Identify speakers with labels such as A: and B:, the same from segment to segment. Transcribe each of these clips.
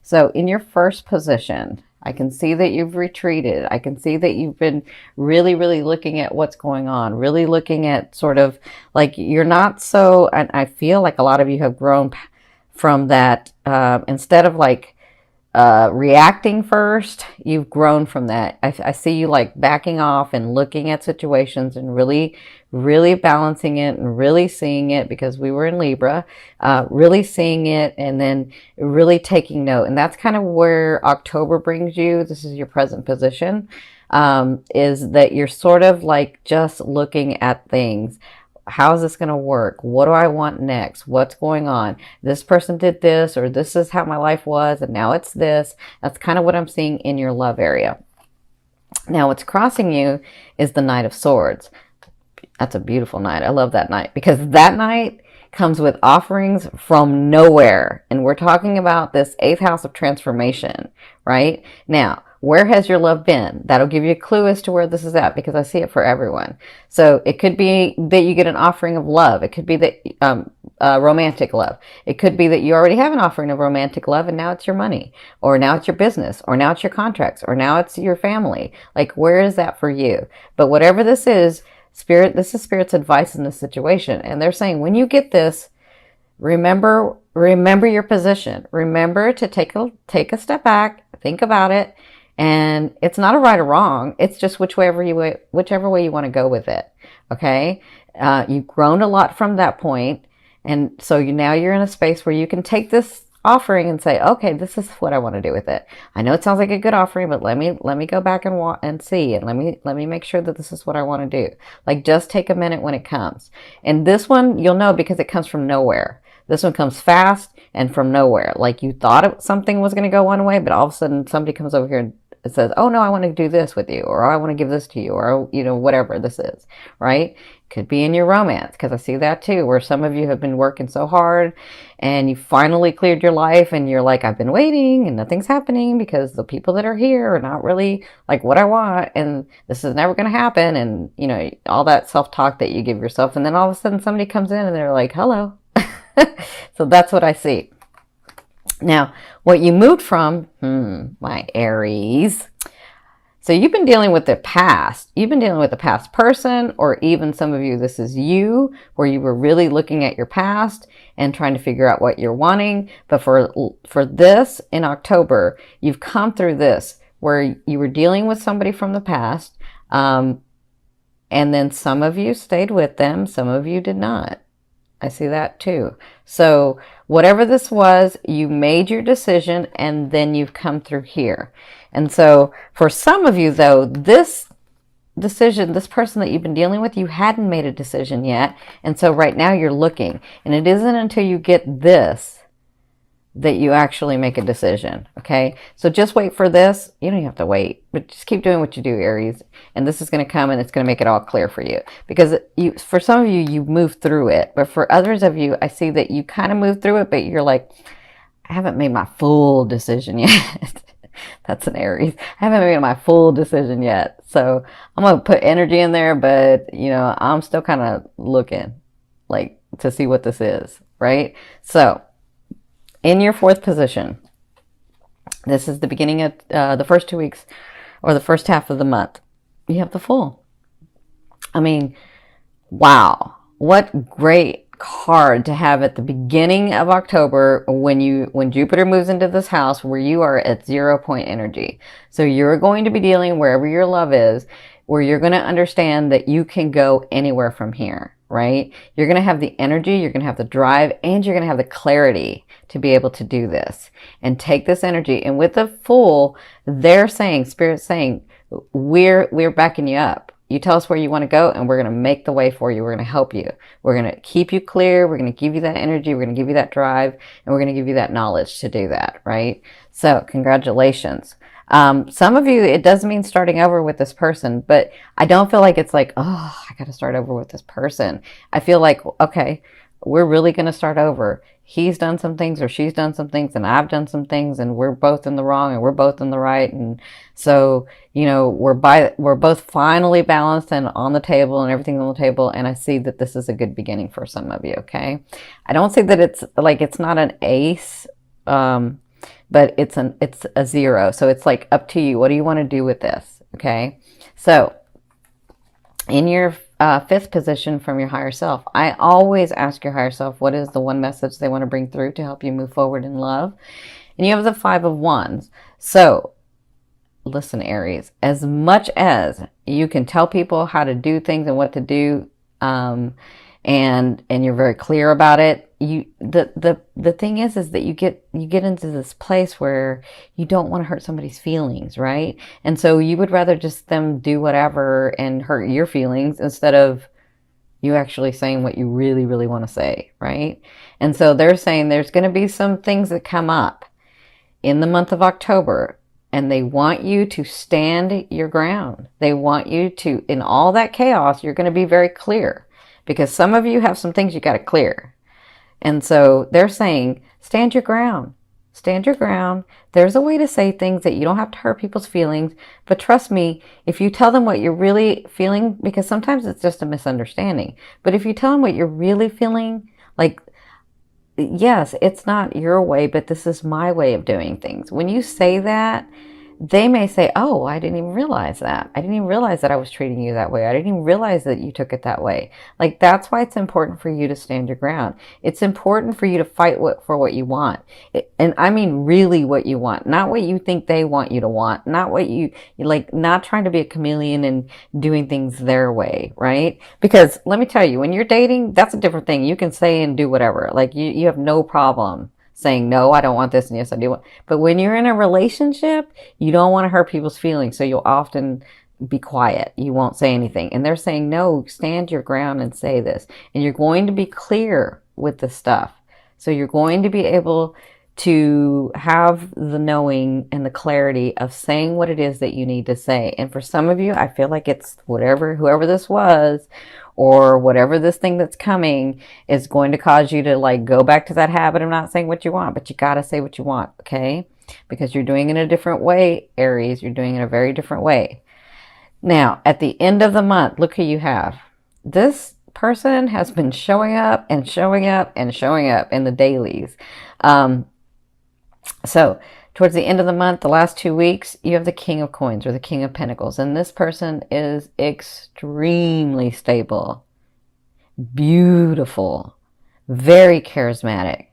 A: So in your first position, I can see that you've retreated. I can see that you've been really, really looking at what's going on, really looking at sort of like you're not so, and I feel like a lot of you have grown from that. Instead of like reacting first, you've grown from that. I see you like backing off and looking at situations and really, really balancing it and really seeing it, because we were in Libra, really seeing it and then really taking note. And that's kind of where October brings you. This is your present position, is that you're sort of like just looking at things. How is this going to work? What do I want next? What's going on? This person did this, or this is how my life was, and now it's this. That's kind of what I'm seeing in your love area. Now, what's crossing you is the Knight of Swords. That's a beautiful night. I love that night, because that night comes with offerings from nowhere. And we're talking about this 8th house of transformation, right? Now, where has your love been? That'll give you a clue as to where this is at, because I see it for everyone. So it could be that you get an offering of love. It could be that romantic love. It could be that you already have an offering of romantic love and now it's your money, or now it's your business, or now it's your contracts, or now it's your family. Like, where is that for you? But whatever this is, Spirit, this is Spirit's advice in this situation. And they're saying, when you get this, remember your position. Remember to take a step back, think about it. And it's not a right or wrong. It's just whichever way you want to go with it. Okay. You've grown a lot from that point. And so now you're in a space where you can take this offering and say, okay, this is what I want to do with it. I know it sounds like a good offering, but let me go back and see, and let me make sure that this is what I want to do. Like, just take a minute when it comes. And this one, you'll know, because it comes from nowhere. This one comes fast and from nowhere. Like, you thought something was going to go one way, but all of a sudden somebody comes over here and it says, oh no, I want to do this with you, or I want to give this to you, or, whatever this is, right? Could be in your romance, because I see that too, where some of you have been working so hard and you finally cleared your life and you're like, I've been waiting and nothing's happening because the people that are here are not really like what I want, and this is never going to happen. And, all that self-talk that you give yourself. And then all of a sudden somebody comes in and they're like, hello. So that's what I see. Now, what you moved from, my Aries. So you've been dealing with the past. You've been dealing with a past person, or even some of you, this is you, where you were really looking at your past and trying to figure out what you're wanting. But for this in October, you've come through this, where you were dealing with somebody from the past. And then some of you stayed with them. Some of you did not. I see that too. So whatever this was, you made your decision and then you've come through here. And so for some of you though, this decision, this person that you've been dealing with, you hadn't made a decision yet. And so right now you're looking, and it isn't until you get this that you actually make a decision. Okay. So just wait for this. You don't have to wait, but just keep doing what you do, Aries. And this is going to come and it's going to make it all clear for you, because for some of you, you moved through it, but for others of you, I see that you kind of moved through it, but you're like, I haven't made my full decision yet. That's an Aries. I haven't made my full decision yet. So I'm going to put energy in there, but I'm still kind of looking like to see what this is. Right. So in your 4th position, this is the beginning of the first 2 weeks, or the first half of the month. You have the Fool. I mean, wow. What great card to have at the beginning of October, when Jupiter moves into this house where you are at 0 point energy. So you're going to be dealing wherever your love is, where you're going to understand that you can go anywhere from here, right? You're going to have the energy, you're going to have the drive, and you're going to have the clarity to be able to do this and take this energy. And with the Fool, they're saying, Spirit's saying, we're backing you up. You tell us where you want to go, and we're going to make the way for you. We're going to help you. We're going to keep you clear. We're going to give you that energy. We're going to give you that drive, and we're going to give you that knowledge to do that, right? So congratulations. Some of you, it does mean starting over with this person, but I don't feel like it's like, oh, I got to start over with this person. I feel like, okay, we're really going to start over. He's done some things, or she's done some things, and I've done some things, and we're both in the wrong and we're both in the right. And so, we're both finally balanced and on the table, and everything's on the table. And I see that this is a good beginning for some of you. Okay. I don't see that it's like, it's not an ace, but it's a 0. So it's like up to you. What do you want to do with this? Okay. So in your fifth position from your higher self, I always ask your higher self, what is the one message they want to bring through to help you move forward in love? And you have the 5 of Wands. So listen, Aries, as much as you can tell people how to do things and what to do, and you're very clear about it, the thing is that you get into this place where you don't want to hurt somebody's feelings, right? And so you would rather just them do whatever and hurt your feelings instead of you actually saying what you really, really want to say, right? And so they're saying there's going to be some things that come up in the month of October, and they want you to stand your ground. They want you to, in all that chaos, you're going to be very clear, because some of you have some things you got to clear. And so they're saying, stand your ground. Stand your ground. There's a way to say things that you don't have to hurt people's feelings. But trust me, if you tell them what you're really feeling, because sometimes it's just a misunderstanding, but if you tell them what you're really feeling, like, yes, it's not your way, but this is my way of doing things. When you say that, they may say, oh, I didn't even realize that. I didn't even realize that I was treating you that way. I didn't even realize that you took it that way. Like, that's why it's important for you to stand your ground. It's important for you to fight for what you want. And I mean really what you want, not what you think they want you to want, not what you like, not trying to be a chameleon and doing things their way, right? Because let me tell you, when you're dating, that's a different thing. You can say and do whatever. Like, you have no problem saying, no, I don't want this, and yes, I do. But when you're in a relationship, you don't want to hurt people's feelings, so you'll often be quiet. You won't say anything. And they're saying, no, stand your ground and say this. And you're going to be clear with the stuff. So you're going to be able to have the knowing and the clarity of saying what it is that you need to say. And for some of you, I feel like it's whoever this was, or whatever this thing that's coming is going to cause you to like go back to that habit of not saying what you want, but you got to say what you want, okay? Because you're doing it in a different way, Aries. You're doing it a very different way. Now, at the end of the month, look who you have. This person has been showing up and showing up and showing up in the dailies. So towards the end of the month, the last 2 weeks, you have the King of Coins or the King of Pentacles. And this person is extremely stable, beautiful, very charismatic,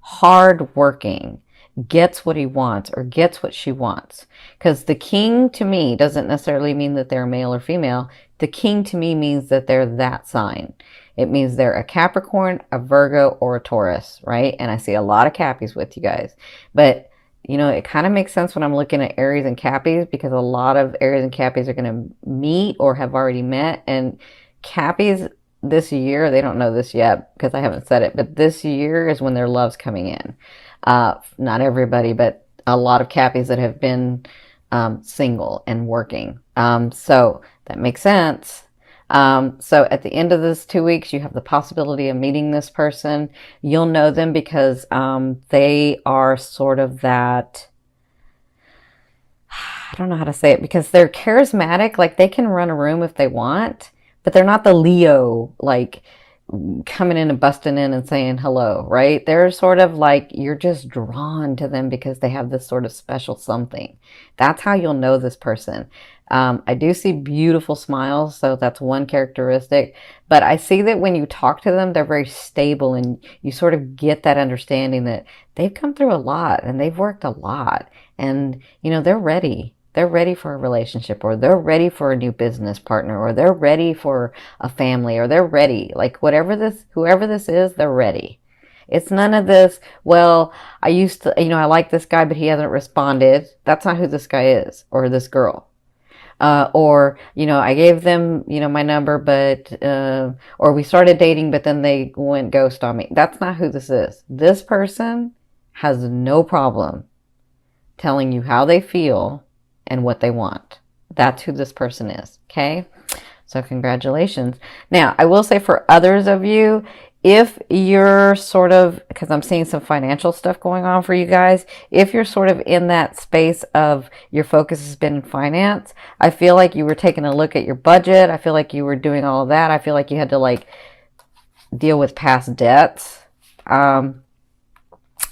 A: hardworking, gets what he wants or gets what she wants. Because the king to me doesn't necessarily mean that they're male or female. The king to me means that they're that sign. It means they're a Capricorn, a Virgo, or a Taurus, right? And I see a lot of Cappies with you guys. But, you know, it kind of makes sense when I'm looking at Aries and Cappies, because a lot of Aries and Cappies are going to meet or have already met. And Cappies this year, they don't know this yet because I haven't said it, but this year is when their love's coming in. Not everybody, but a lot of Cappies that have been single and working. So that makes sense. So at the end of this 2 weeks, you have the possibility of meeting this person. You'll know them because they are sort of that, I don't know how to say it, because they're charismatic. Like, they can run a room if they want, but they're not the Leo, like coming in and busting in and saying hello, right? They're sort of like, you're just drawn to them because they have this sort of special something. That's how you'll know this person. I do see beautiful smiles, so that's one characteristic. But I see that when you talk to them, they're very stable, and you sort of get that understanding that they've come through a lot and they've worked a lot, and you know, they're ready. They're ready for a relationship, or they're ready for a new business partner, or they're ready for a family, or they're ready. Like, whoever this is, they're ready. It's none of this, well, I used to, you know, I like this guy, but he hasn't responded. That's not who this guy is, or this girl. Or, you know, I gave them, you know, my number, but, or we started dating, but then they went ghost on me. That's not who this is. This person has no problem telling you how they feel and what they want. That's who this person is. Okay. So congratulations. Now, I will say for others of you, if you're sort of, because I'm seeing some financial stuff going on for you guys, if you're sort of in that space of your focus has been in finance, I feel like you were taking a look at your budget. I feel like you were doing all of that. I feel like you had to like deal with past debts.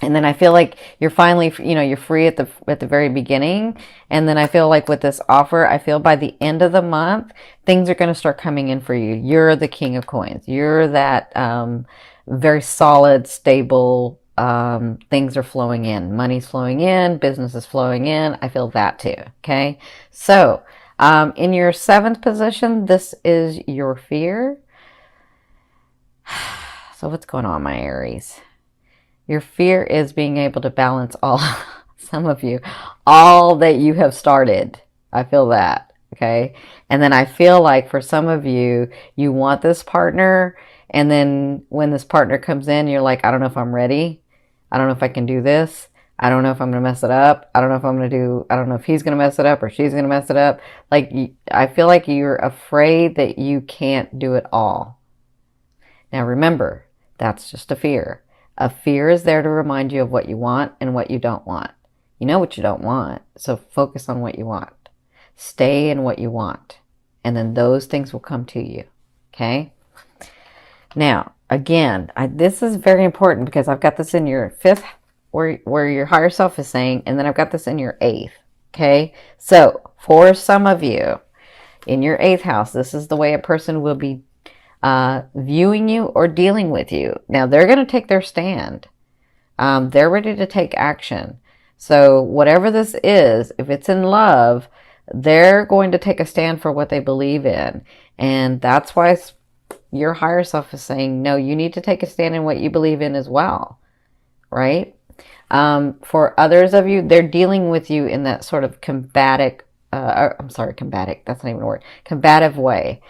A: And then I feel like you're finally, you're free at the very beginning. And then I feel like with this offer, I feel by the end of the month, things are going to start coming in for you. You're the king of coins. You're that very solid, stable, things are flowing in. Money's flowing in. Business is flowing in. I feel that too. Okay. So in your 7th position, this is your fear. So what's going on, my Aries? Your fear is being able to balance all, some of you, all that you have started. I feel that. Okay. And then I feel like for some of you, you want this partner. And then when this partner comes in, you're like, I don't know if I'm ready. I don't know if I can do this. I don't know if I'm going to mess it up. I don't know if I don't know if he's going to mess it up or she's going to mess it up. Like, I feel like you're afraid that you can't do it all. Now remember, that's just a fear. A fear is there to remind you of what you want and what you don't want. You know what you don't want, so focus on what you want. Stay in what you want, and then those things will come to you, okay? Now, again, this is very important because I've got this in your 5th, where your higher self is saying, and then I've got this in your 8th, okay? So, for some of you, in your 8th house, this is the way a person will be viewing you or dealing with you. Now, they're going to take their stand. They're ready to take action. So whatever this is, if it's in love, they're going to take a stand for what they believe in. And that's why your higher self is saying, no, you need to take a stand in what you believe in as well. Right? For others of you, they're dealing with you in that sort of combative, that's not even a word, combative way.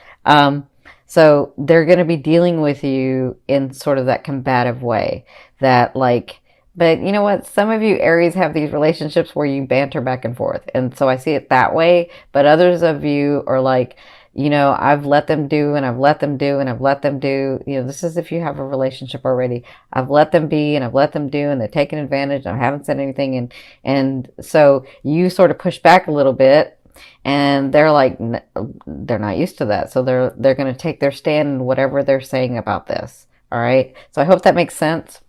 A: So they're going to be dealing with you in sort of that combative way that like, but you know what? Some of you Aries have these relationships where you banter back and forth. And so I see it that way. But others of you are like, I've let them do and I've let them do and I've let them do. This is if you have a relationship already. I've let them be and I've let them do and they're taking advantage and I haven't said anything. And so you sort of push back a little bit. And they're like, they're not used to that. So they're going to take their stand in whatever they're saying about this. All right. So I hope that makes sense.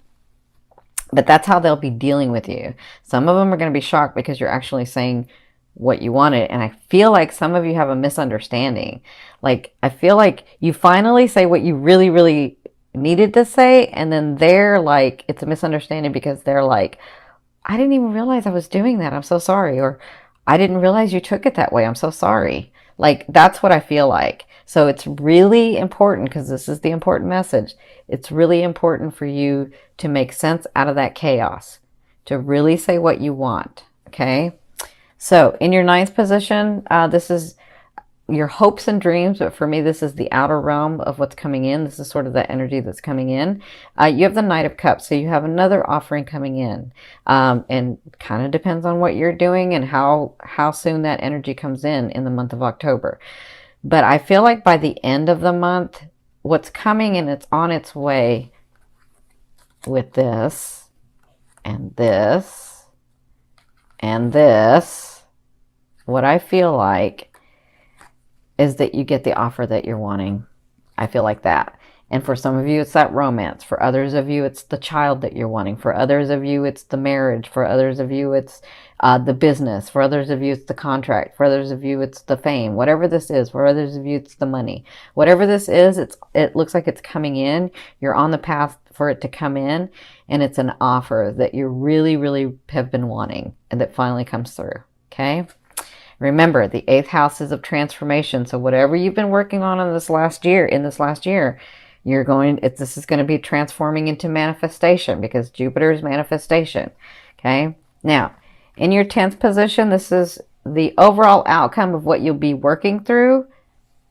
A: But that's how they'll be dealing with you. Some of them are going to be shocked because you're actually saying what you wanted. And I feel like some of you have a misunderstanding. Like, I feel like you finally say what you really, really needed to say. And then they're like, it's a misunderstanding because they're like, I didn't even realize I was doing that. I'm so sorry. Or I didn't realize you took it that way. I'm so sorry. Like, that's what I feel like. So it's really important, because this is the important message. It's really important for you to make sense out of that chaos, to really say what you want. Okay. So in your 9th position, this is your hopes and dreams, but for me, this is the outer realm of what's coming in. This is sort of the energy that's coming in. You have the Knight of Cups, so you have another offering coming in, and kind of depends on what you're doing and how soon that energy comes in the month of October. But I feel like by the end of the month, what's coming and it's on its way with this and this and this, what I feel like is that you get the offer that you're wanting. I feel like that. And for some of you, it's that romance. For others of you, it's the child that you're wanting. For others of you, it's the marriage. For others of you, it's the business. For others of you, it's the contract. For others of you, it's the fame. Whatever this is. For others of you, it's the money. Whatever this is, it looks like it's coming in. You're on the path for it to come in. And it's an offer that you really, really have been wanting and that finally comes through. Okay? Remember, the 8th house is of transformation. So whatever you've been working on in this last year, this is going to be transforming into manifestation, because Jupiter is manifestation. Okay. Now, in your 10th position, this is the overall outcome of what you'll be working through,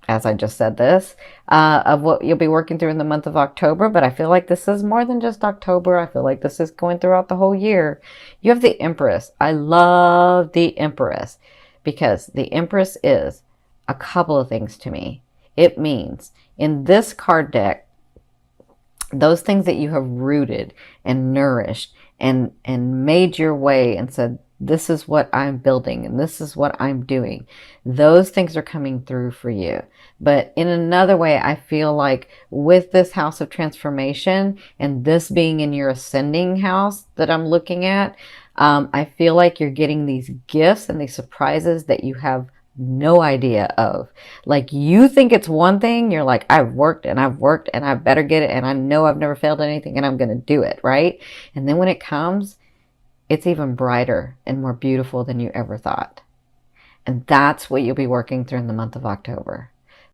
A: as I just said this, of what you'll be working through in the month of October. But I feel like this is more than just October. I feel like this is going throughout the whole year. You have the Empress. I love the Empress, because the Empress is a couple of things to me. It means in this card deck, those things that you have rooted and nourished and made your way and said, this is what I'm building and this is what I'm doing. Those things are coming through for you. But in another way, I feel like with this house of transformation and this being in your ascending house that I'm looking at, I feel like you're getting these gifts and these surprises that you have no idea of. Like, you think it's one thing, you're like, I've worked and I better get it, and I know I've never failed at anything and I'm going to do it, right? And then when it comes, it's even brighter and more beautiful than you ever thought. And that's what you'll be working through in the month of October.